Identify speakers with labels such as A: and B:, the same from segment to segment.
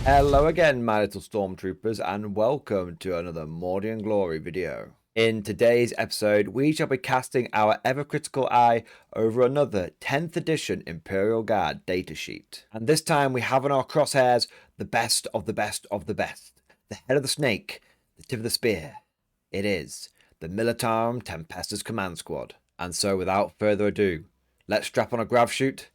A: Hello again, my little stormtroopers, and welcome to another Mordian Glory video. In today's episode, we shall be casting our ever-critical eye over another 10th edition Imperial Guard datasheet. And this time we have in our crosshairs the best of the best of the best. The head of the snake, the tip of the spear. It is the Militarum Tempestus Command Squad. And so without further ado, let's strap on a grav chute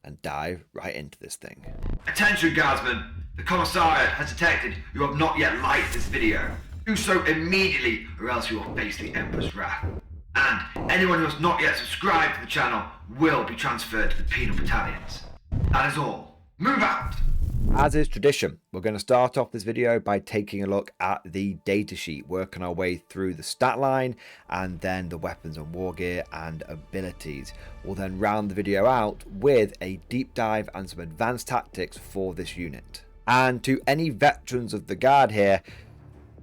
A: and dive right into this thing.
B: Attention Guardsmen, the Commissariat has detected you have not yet liked this video. Do so immediately or else you will face the Emperor's wrath. And anyone who has not yet subscribed to the channel will be transferred to the penal battalions. That is all. Move out!
A: As is tradition, we're going to start off this video by taking a look at the datasheet, working our way through the stat line and then the weapons and war gear and abilities. We'll then round the video out with a deep dive and some advanced tactics for this unit. And to any veterans of the Guard here,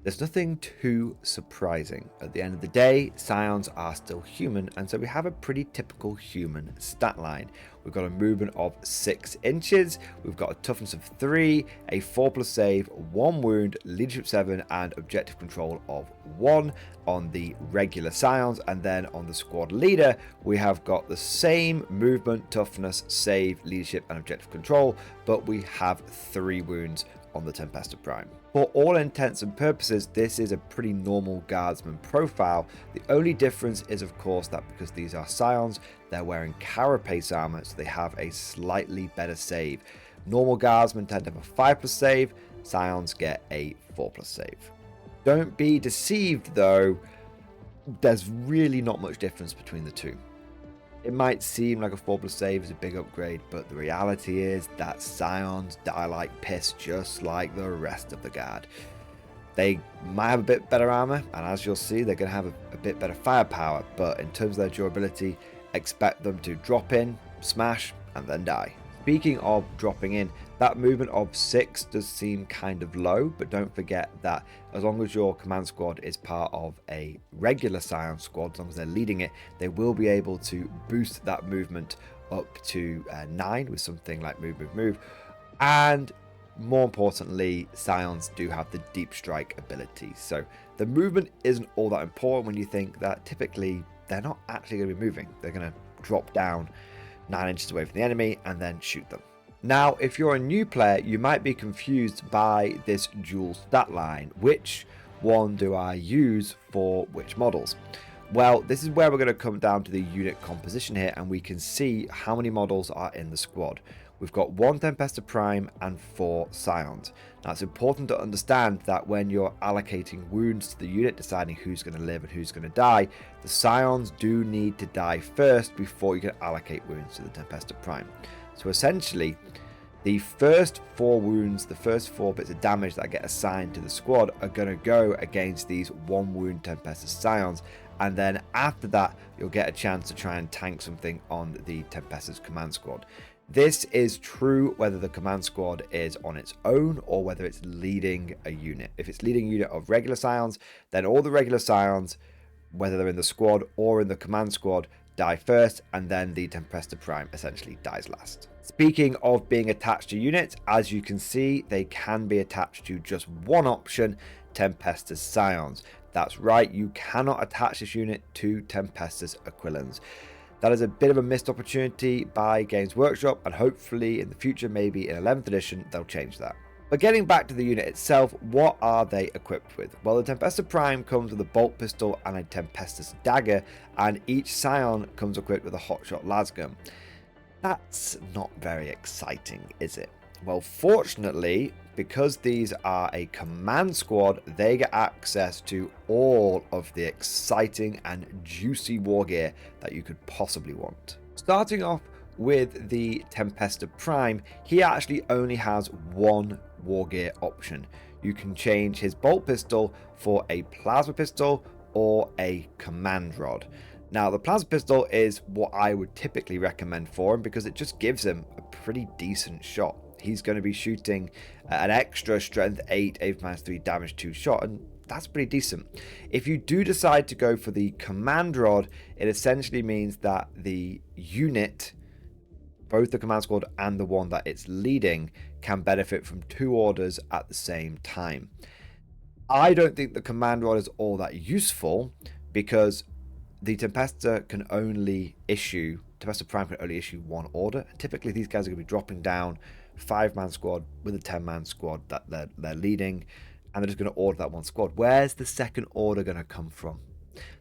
A: there's nothing too surprising. At the end of the day, Scions are still human, and so we have a pretty typical human stat line. We've got a movement of 6 inches, we've got a toughness of 3, a 4+ save, 1 wound, leadership 7, and objective control of 1 on the regular Scions. And then on the squad leader, we have got the same movement, toughness, save, leadership, and objective control, but we have 3 wounds on the Tempesta Prime. For all intents and purposes, this is a pretty normal Guardsman profile. The only difference is, of course, that because these are Scions, they're wearing carapace armor, so they have a slightly better save. Normal Guardsmen tend to have a 5+ save, Scions get a 4+ save. Don't be deceived though, there's really not much difference between the two. It might seem like a 4+ save is a big upgrade, but the reality is that Scions die like piss just like the rest of the Guard. They might have a bit better armor, and as you'll see, they're going to have a bit better firepower, but in terms of their durability, expect them to drop in, smash, and then die. Speaking of dropping in, that movement of 6 does seem kind of low, but don't forget that as long as your command squad is part of a regular Scion squad, as long as they're leading it, they will be able to boost that movement up to 9 with something like move. And more importantly, Scions do have the deep strike ability. So the movement isn't all that important when you think that typically they're not actually going to be moving. They're going to drop down 9 inches away from the enemy and then shoot them. Now, if you're a new player, you might be confused by this dual stat line. Which one do I use for which models? Well, this is where we're going to come down to the unit composition here, and we can see how many models are in the squad. We've got 1 Tempesta Prime and 4 Scions. Now, it's important to understand that when you're allocating wounds to the unit, deciding who's going to live and who's going to die, the Scions do need to die first before you can allocate wounds to the Tempesta Prime. So essentially, the first 4 wounds, the first 4 bits of damage that get assigned to the squad are going to go against these 1 wound Tempesta Scions, and then after that, you'll get a chance to try and tank something on the Tempesta's command squad. This is true whether the command squad is on its own or whether it's leading a unit. If it's leading a unit of regular Scions, then all the regular Scions, whether they're in the squad or in the command squad, die first, and then the Tempesta Prime essentially dies last. Speaking of being attached to units, as you can see, they can be attached to just one option, Tempesta's Scions. That's right, you cannot attach this unit to Tempesta's Aquilans. That is a bit of a missed opportunity by Games Workshop, and hopefully in the future, maybe in 11th edition, they'll change that. But getting back to the unit itself, what are they equipped with? Well, the Tempesta Prime comes with a bolt pistol and a Tempestus dagger, and each Scion comes equipped with a hotshot lasgun. That's not very exciting, is it? Well, fortunately, because these are a command squad, they get access to all of the exciting and juicy war gear that you could possibly want. Starting off with the Tempesta Prime, he actually only has 1 Wargear option. You can change his bolt pistol for a plasma pistol or a command rod. Now, the plasma pistol is what I would typically recommend for him because it just gives him a pretty decent shot. He's going to be shooting an extra strength 8, 8-3 damage 2 shot, and that's pretty decent. If you do decide to go for the command rod, it essentially means that the unit both the command squad and the one that it's leading can benefit from 2 orders at the same time. I don't think the command rod is all that useful because the Tempesta Prime can only issue 1 order. Typically these guys are going to be dropping down 5-man squad with a 10-man squad that they're leading, and they're just going to order that 1 squad. Where's the second order going to come from?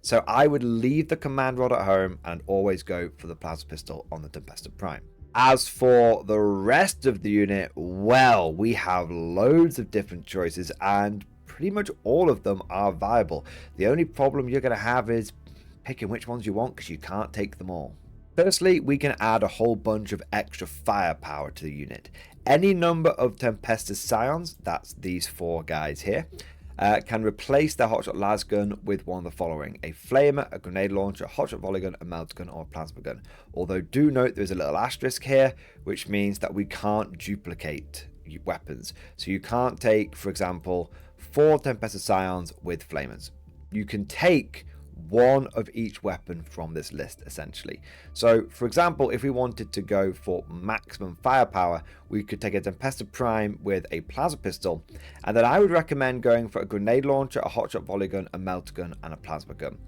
A: So I would leave the command rod at home and always go for the plasma pistol on the Tempesta Prime. As for the rest of the unit, well, we have loads of different choices and pretty much all of them are viable. The only problem you're going to have is picking which ones you want, because you can't take them all. Firstly, we can add a whole bunch of extra firepower to the unit. Any number of Tempesta Scions, that's these 4 guys here, can replace their hotshot lasgun with one of the following: a flamer, a grenade launcher, a hotshot volley gun, a melt gun, or a plasma gun. Although do note there's a little asterisk here, which means that we can't duplicate weapons. So you can't take, for example, 4 Tempesta Scions with flamers. You can take 1 of each weapon from this list, essentially. So for example, if we wanted to go for maximum firepower, we could take a Tempesta Prime with a plasma pistol, and then I would recommend going for a grenade launcher, a hotshot volley gun, a melt gun, and a plasma gun.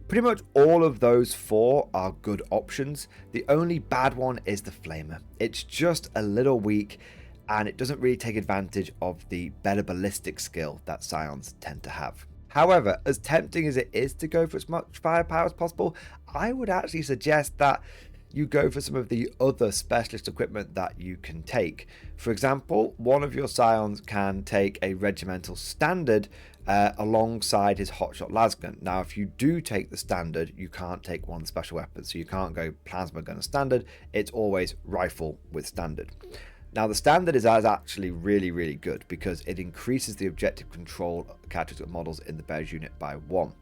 A: Pretty much all of those 4 are good options. The only bad one is the flamer. It's just a little weak, and it doesn't really take advantage of the better ballistic skill that Scions tend to have. However, as tempting as it is to go for as much firepower as possible, I would actually suggest that you go for some of the other specialist equipment that you can take. For example, one of your Scions can take a regimental standard alongside his hotshot lasgun. Now, if you do take the standard, you can't take one of the special weapons, so you can't go plasma gun standard. It's always rifle with standard. Now, the standard is actually really good because it increases the objective control characteristic models in the Bears unit by 1.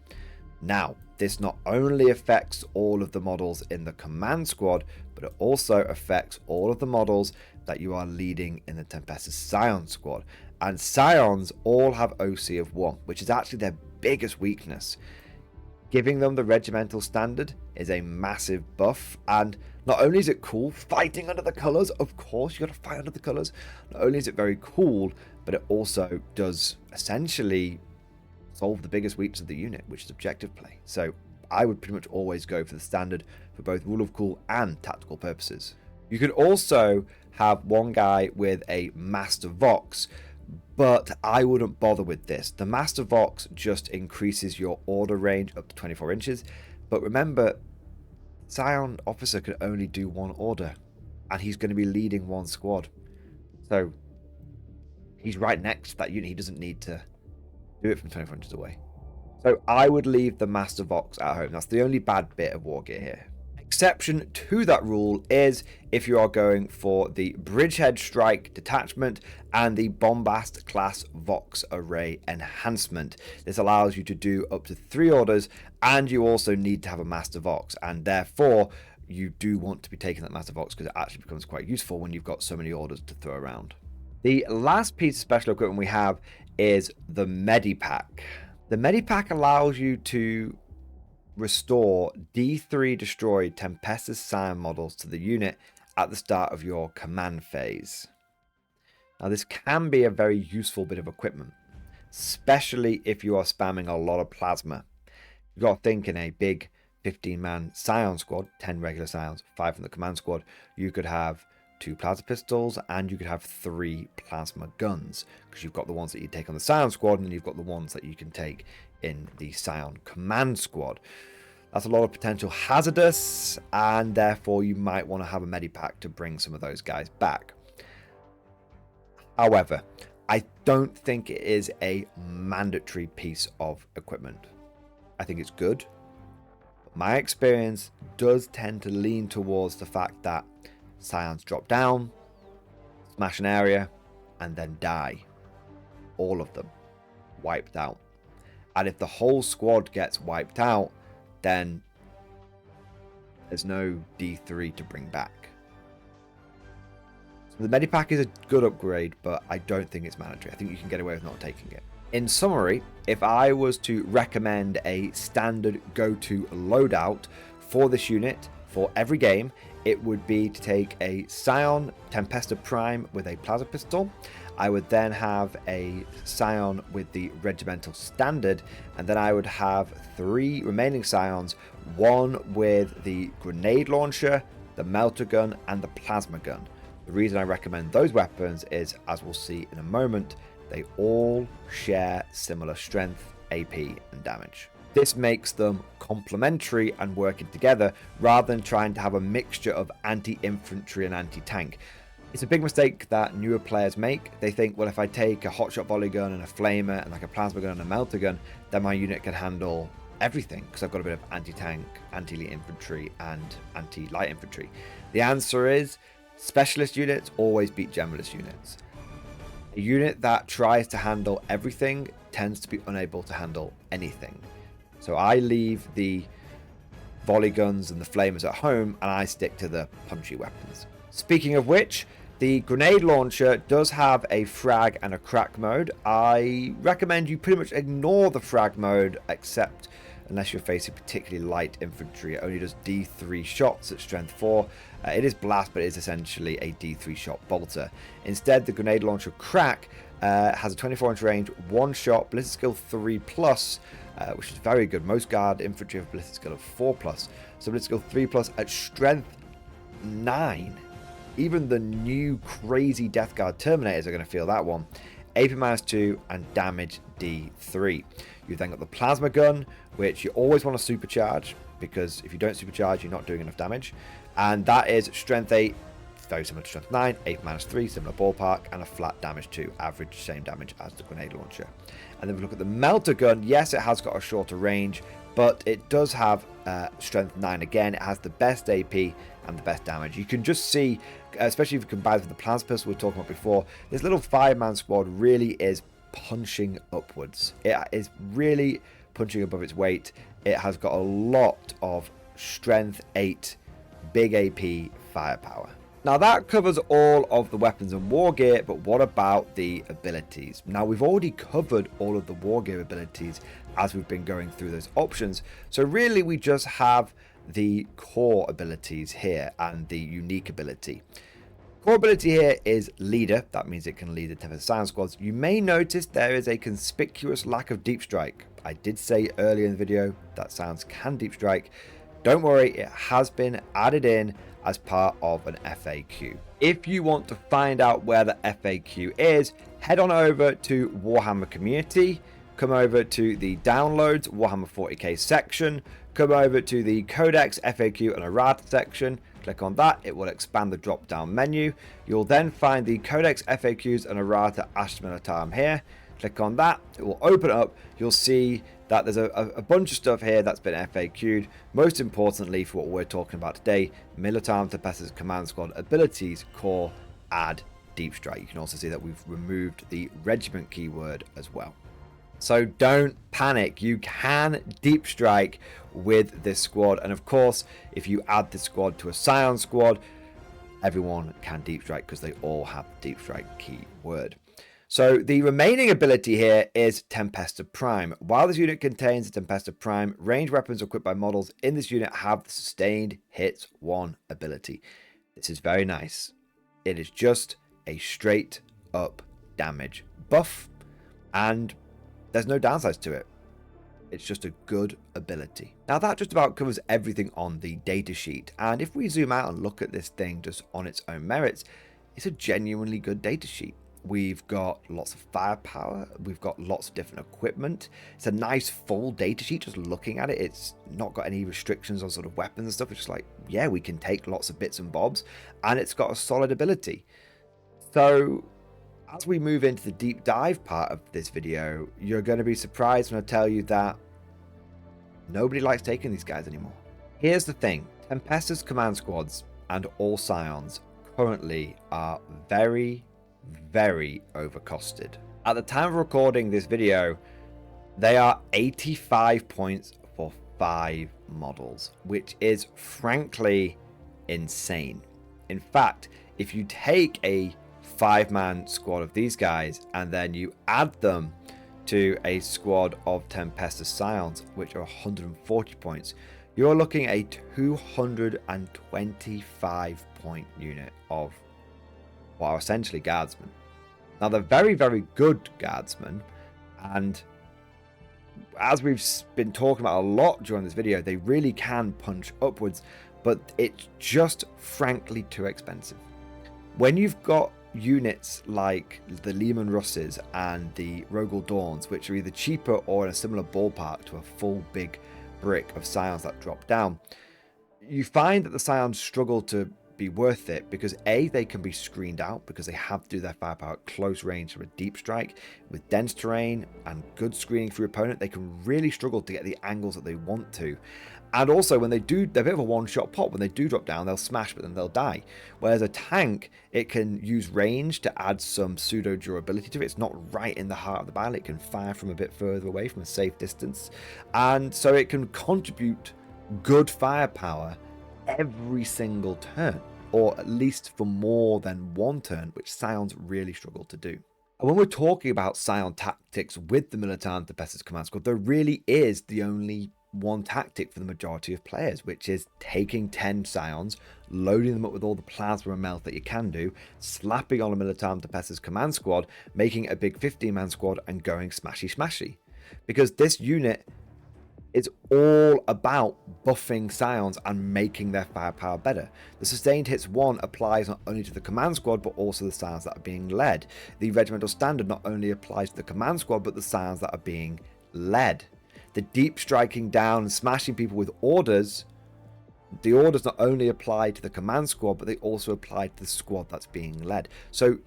A: Now, this not only affects all of the models in the command squad, but it also affects all of the models that you are leading in the Tempesta Scion squad. And Scions all have OC of 1, which is actually their biggest weakness. Giving them the regimental standard is a massive buff, and not only is it cool fighting under the colours, of course you got to fight under the colours, not only is it very cool, but it also does essentially solve the biggest weakness of the unit, which is objective play. So I would pretty much always go for the standard for both rule of cool and tactical purposes. You could also have one guy with a Master Vox, but I wouldn't bother with this. The Master Vox just increases your order range up to 24 inches, but remember, Scion officer can only do 1 order, and he's going to be leading 1 squad. So he's right next to that unit. He doesn't need to do it from 24 inches away. So I would leave the Master Vox at home. That's the only bad bit of Wargear here. Exception to that rule is if you are going for the Bridgehead Strike Detachment and the Bombast Class Vox Array Enhancement. This allows you to do up to 3 orders, and you also need to have a Master Vox, and therefore you do want to be taking that Master Vox because it actually becomes quite useful when you've got so many orders to throw around. The last piece of special equipment we have is the Medipack. The Medipack allows you to restore D3 destroyed Tempesta Scion models to the unit at the start of your command phase. Now, this can be a very useful bit of equipment, especially if you are spamming a lot of plasma. You've got to think, in a big 15-man Scion squad, 10 regular Scions, 5 from the command squad, you could have 2 plasma pistols and you could have 3 plasma guns, because you've got the ones that you take on the Scion squad and then you've got the ones that you can take in the Scion command squad. That's a lot of potential hazardous, and therefore you might want to have a Medipack to bring some of those guys back. However, I don't think it is a mandatory piece of equipment. I think it's good. But my experience does tend to lean towards the fact that Scions drop down, smash an area, and then die. All of them wiped out. And if the whole squad gets wiped out, then there's no D3 to bring back. So the Medipack is a good upgrade, but I don't think it's mandatory. I think you can get away with not taking it. In summary, if I was to recommend a standard go-to loadout for this unit for every game, it would be to take a Scion Tempesta Prime with a plasma pistol. I would then have a Scion with the Regimental Standard, and then I would have 3 remaining Scions, one with the Grenade Launcher, the Melter Gun, and the Plasma Gun. The reason I recommend those weapons is, as we'll see in a moment, they all share similar strength, AP, and damage. This makes them complementary and working together rather than trying to have a mixture of anti-infantry and anti-tank. It's a big mistake that newer players make. They think, well, if I take a hotshot volley gun and a flamer and like a plasma gun and a melter gun, then my unit can handle everything because I've got a bit of anti-tank, anti-elite infantry, and anti-light infantry. The answer is specialist units always beat generalist units. A unit that tries to handle everything tends to be unable to handle anything. So I leave the volley guns and the flamers at home and I stick to the punchy weapons. Speaking of which, the grenade launcher does have a frag and a crack mode. I recommend you pretty much ignore the frag mode, except unless you're facing particularly light infantry. It only does D3 shots at strength 4. It is blast, but it is essentially a D3 shot bolter. Instead, the grenade launcher crack has a 24-inch range, 1 shot, ballistic skill 3+, which is very good. Most guard infantry have ballistic skill of 4+. So ballistic skill 3+ at strength 9. Even the new crazy Death Guard Terminators are going to feel that one. AP -2 and damage D3. You've then got the plasma gun, which you always want to supercharge, because if you don't supercharge, you're not doing enough damage. And that is strength 8, very similar to strength 9, AP -3, similar ballpark, and a flat damage 2, average same damage as the grenade launcher. And then we look at the melter gun. Yes, it has got a shorter range, but it does have strength 9 again. It has the best AP and the best damage. You can just see, especially if you combine with the plasma pistol we were talking about before, this little 5-man squad really is punching upwards. It is really punching above its weight. It has got a lot of strength 8, big AP firepower. Now that covers all of the weapons and war gear, but what about the abilities? Now we've already covered all of the war gear abilities as we've been going through those options, so really we just have the core abilities here and the unique ability. Core ability here is leader. That means it can lead the Tempest Scion squads. You may notice there is a conspicuous lack of deep strike. I did say earlier in the video that Scions can deep strike. Don't worry, it has been added in as part of an FAQ. If you want to find out where the FAQ is, head on over to Warhammer Community, come over to the Downloads Warhammer 40k section, come over to the Codex FAQ and Errata section, click on that, it will expand the drop down menu. You'll then find the Codex FAQs and Errata Astra Militarum here, click on that, it will open up, you'll see that there's a bunch of stuff here that's been FAQ'd. Most importantly for what we're talking about today, Militarum Tempestus Command Squad abilities, core, add, deep strike. You can also see that we've removed the regiment keyword as well. So don't panic, you can deep strike with this squad, and of course if you add this squad to a Scion squad, everyone can deep strike because they all have the deep strike keyword. So the remaining ability here is Tempesta Prime. While this unit contains a Tempesta Prime, ranged weapons equipped by models in this unit have the sustained hits 1 ability. This is very nice. It is just a straight up damage buff, and there's no downsides to it. It's just a good ability. Now that just about covers everything on the datasheet, and if we zoom out and look at this thing just on its own merits, it's a genuinely good datasheet. We've got lots of firepower, we've got lots of different equipment. It's a nice full datasheet just looking at it. It's not got any restrictions on sort of weapons and stuff. It's just like, yeah, we can take lots of bits and bobs, and it's got a solid ability. So as we move into the deep dive part of this video, you're going to be surprised when I tell you that nobody likes taking these guys anymore. Here's the thing, Tempestus command squads and all Scions currently are very overcosted. At the time of recording this video, they are 85 points for 5 models, which is frankly insane. In fact, if you take a 5-man squad of these guys and then you add them to a squad of Tempestus Scions, which are 140 points, you're looking at a 225 point unit of what are essentially guardsmen. Now, they're very, very good guardsmen, and as we've been talking about a lot during this video, they really can punch upwards, but it's just frankly too expensive. When you've got units like the Lehman Russes and the Rogel Dawns, which are either cheaper or in a similar ballpark to a full big brick of Scions that drop down, you find that the Scions struggle to be worth it because A, they can be screened out because they have to do their firepower at close range for a deep strike. With dense terrain and good screening for your opponent, they can really struggle to get the angles that they want to. And also, when they do, they're a bit of a one-shot pop. When they do drop down, they'll smash, but then they'll die. Whereas a tank, it can use range to add some pseudo-durability to it. It's not right in the heart of the battle. It can fire from a bit further away, from a safe distance. And so it can contribute good firepower every single turn, or at least for more than one turn, which Scions really struggle to do. And when we're talking about Scion tactics with the Militant Tempestus Command Squad, there really is the only one tactic for the majority of players, which is taking 10 Scions, loading them up with all the plasma and melt that you can do, slapping on a Militant Tempestus Command Squad, making a big 15-man squad, and going smashy. Because this unit is all about buffing Scions and making their firepower better. The Sustained Hits 1 applies not only to the command squad, but also the Scions that are being led. The Regimental Standard not only applies to the command squad, but the Scions that are being led. The deep striking down and smashing people with orders, the orders not only apply to the command squad, but they also apply to the squad that's being led. So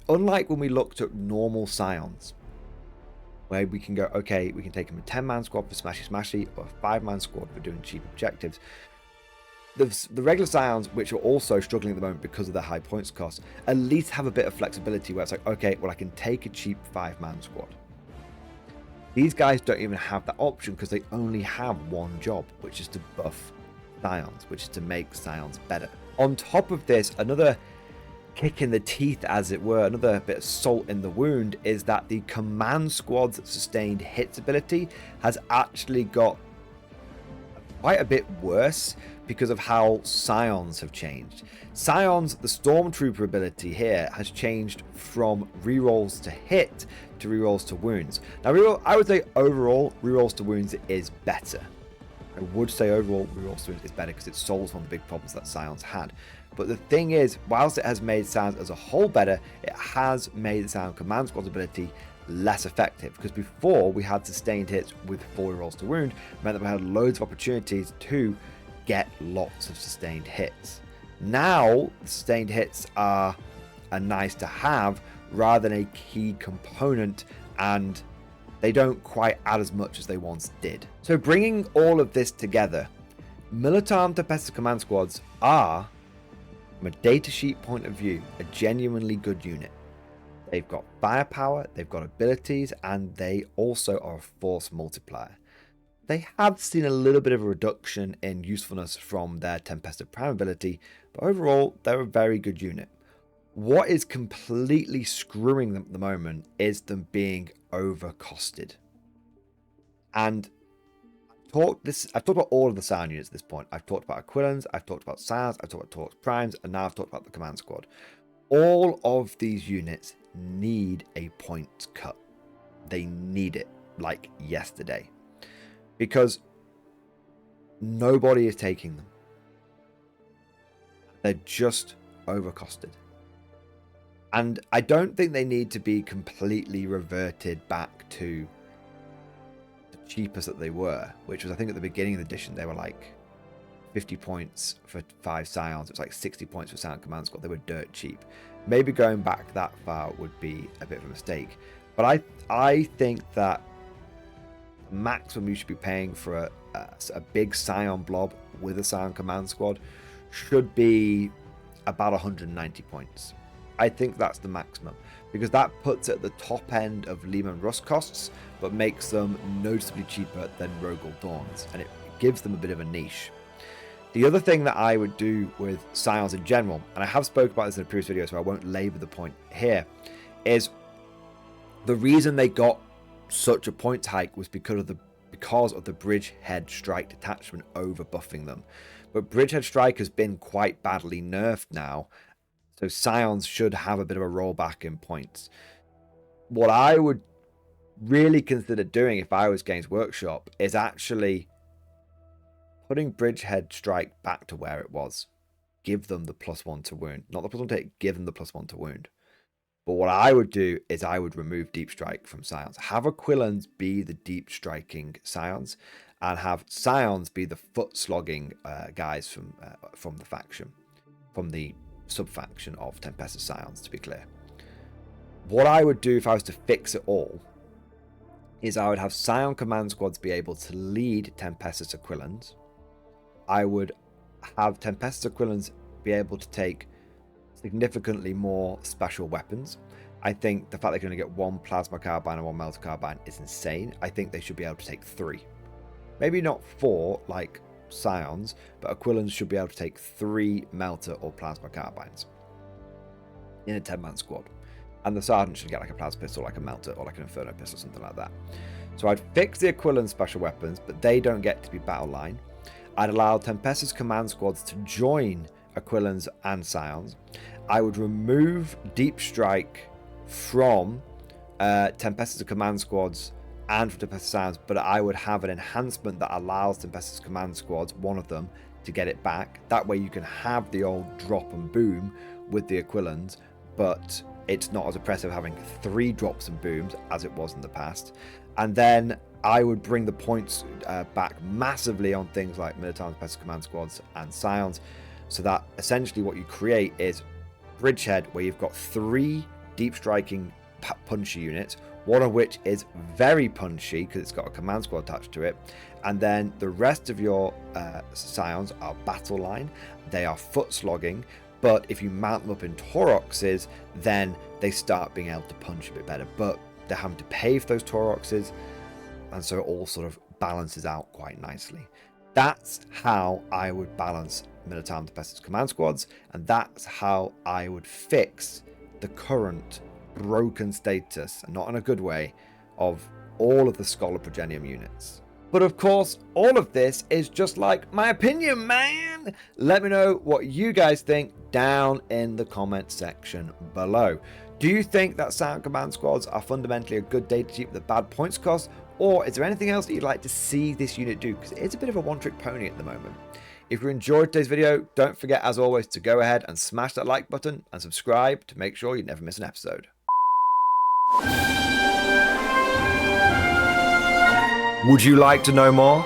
A: unlike when we looked at normal Scions, where we can go, okay, we can take them a 10-man squad for smashy, or a 5-man squad for doing cheap objectives. The regular Scions, which are also struggling at the moment because of their high points cost, at least have a bit of flexibility where it's like, okay, well, I can take a cheap 5-man squad. These guys don't even have that option because they only have one job, which is to buff Scions, which is to make Scions better. On top of this, another kick in the teeth, as it were, another bit of salt in the wound, is that the command squad's Sustained Hits ability has actually got quite a bit worse because of how Scions have changed. Scions, the Stormtrooper ability here, has changed from rerolls to hit to rerolls to wounds. Now, I would say overall, rerolls to wounds is better. I would say overall, rerolls to wounds is better because it solves one of the big problems that Scions had. But the thing is, whilst it has made Scions as a whole better, it has made the Scion command squad's ability less effective, because before we had Sustained Hits with 4 rolls to wound, meant that we had loads of opportunities to get lots of Sustained Hits. Now, Sustained Hits are a nice to have rather than a key component, and they don't quite add as much as they once did. So bringing all of this together, Militant Tempestus Command Squads are, from a datasheet point of view, a genuinely good unit. They've got firepower, they've got abilities, and they also are a force multiplier. They have seen a little bit of a reduction in usefulness from their Tempested Prime ability, but overall, they're a very good unit. What is completely screwing them at the moment is them being overcosted. And I've talked about all of the Scion units at this point. I've talked about Aquilans, I've talked about Scions, I've talked about Torx Primes, and now I've talked about the command squad. All of these units need a points cut. They need it like yesterday, because nobody is taking them. They're just overcosted. And I don't think they need to be completely reverted back to the cheapest that they were, which was, I think at the beginning of the edition, they were like 50 points for 5 Scions. It was like 60 points for Scion Command Squad. They were dirt cheap. Maybe going back that far would be a bit of a mistake. But I think that the maximum you should be paying for a big Scion blob with a Scion Command Squad should be about 190 points. I think that's the maximum, because that puts it at the top end of Lehman Rust costs, but makes them noticeably cheaper than Rogel Dawns, and it gives them a bit of a niche. The other thing that I would do with Scions in general, and I have spoken about this in a previous video, so I won't labour the point here, is the reason they got such a points hike was because of the because of the Bridgehead Strike detachment over buffing them. But Bridgehead Strike has been quite badly nerfed now, so Scions should have a bit of a rollback in points. What I would really consider doing if I was Games Workshop is actually putting Bridgehead Strike back to where it was. Give them the +1 to wound. Not the +1 to hit, give them the +1 to wound. But what I would do is I would remove Deep Strike from Scions. Have Aquilans be the deep striking Scions, and have Scions be the foot slogging guys from the faction, from the sub-faction of Tempestus Scions, to be clear. What I would do if I was to fix it all is I would have Scion command squads be able to lead Tempestus Aquilans. I would have Tempestus Aquilans be able to take significantly more special weapons. I think the fact they can only get 1 plasma carbine and 1 melter carbine is insane. I think they should be able to take 3. Maybe not 4 like Scions, but Aquilans should be able to take 3 melter or plasma carbines in a 10-man squad. And the sergeant should get like a plasma pistol, like a melter, or like an inferno pistol, something like that. So I'd fix the Aquilans special weapons, but they don't get to be battle line. I'd allow Tempestus command squads to join Aquilans and Scions. I would remove Deep Strike from Tempestus command squads and from Tempestus Scions, but I would have an enhancement that allows Tempestus command squads, one of them, to get it back. That way you can have the old drop and boom with the Aquilans, but it's not as oppressive having 3 drops and booms as it was in the past. And then I would bring the points back massively on things like Militarum, Tempestus command squads and Scions, so that essentially what you create is Bridgehead, where you've got 3 deep striking punchy units, one of which is very punchy because it's got a command squad attached to it, and then the rest of your Scions are battle line. They are foot slogging, but if you mount them up in Tauroxes, then they start being able to punch a bit better, but they're having to pay for those Tauroxes, and so it all sort of balances out quite nicely. That's how I would balance Militarum Tempestus command squads, and that's how I would fix the current broken status, and not in a good way, of all of the Scholar Progenium units. But of course, all of this is just like my opinion, man. Let me know what you guys think down in the comment section below. Do you think that Scion command squads are fundamentally a good data sheet with a bad points cost, or is there anything else that you'd like to see this unit do? Because it's a bit of a one-trick pony at the moment. If you enjoyed today's video, don't forget, as always, to go ahead and smash that like button and subscribe to make sure you never miss an episode. Would you like to know more?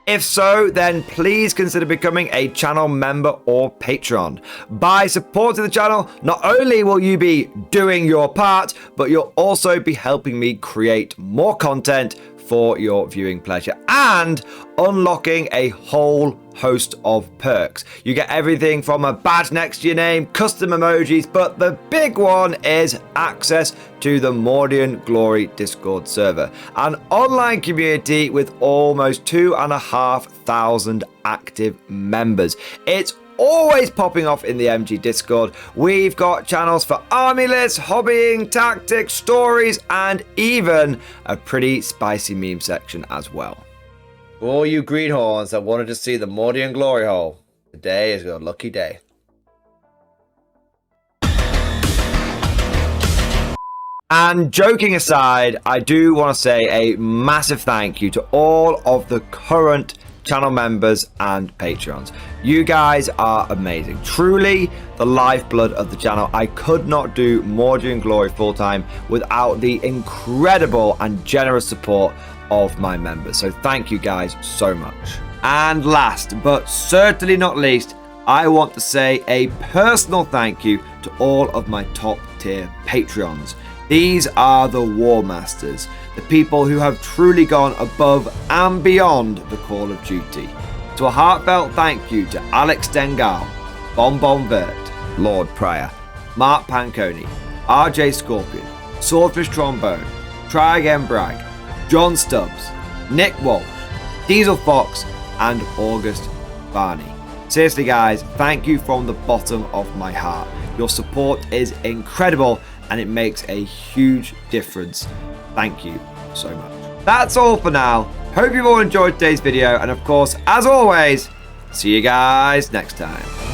A: If so, then please consider becoming a channel member or patron. By supporting the channel, not only will you be doing your part, but you'll also be helping me create more content for your viewing pleasure and unlocking a whole host of perks. You get everything from a badge next to your name, custom emojis, but the big one is access to the Mordian Glory Discord server, an online community with almost 2,500 active members. It's always popping off in the MG Discord. We've got channels for army lists, hobbying, tactics, stories, and even a pretty spicy meme section as well. For all you greenhorns that wanted to see the Mordian glory hole, today is your lucky day. And joking aside, I do want to say a massive thank you to all of the current channel members and patrons. You guys are amazing, truly the lifeblood of the channel. I could not do Mordian Glory full-time without the incredible and generous support of my members, so thank you guys so much. And last but certainly not least, I want to say a personal thank you to all of my top tier Patreons. These are the War Masters, the people who have truly gone above and beyond the call of duty. So a heartfelt thank you to Alex Dengal, Bonbon Vert, Lord Pryor, Mark Panconi, RJ Scorpion, Swordfish Trombone, Try Again Bragg, John Stubbs, Nick Walsh, Diesel Fox, and August Barney. Seriously guys, thank you from the bottom of my heart. Your support is incredible and it makes a huge difference. Thank you so much. That's all for now. Hope you've all enjoyed today's video, and of course, as always, see you guys next time.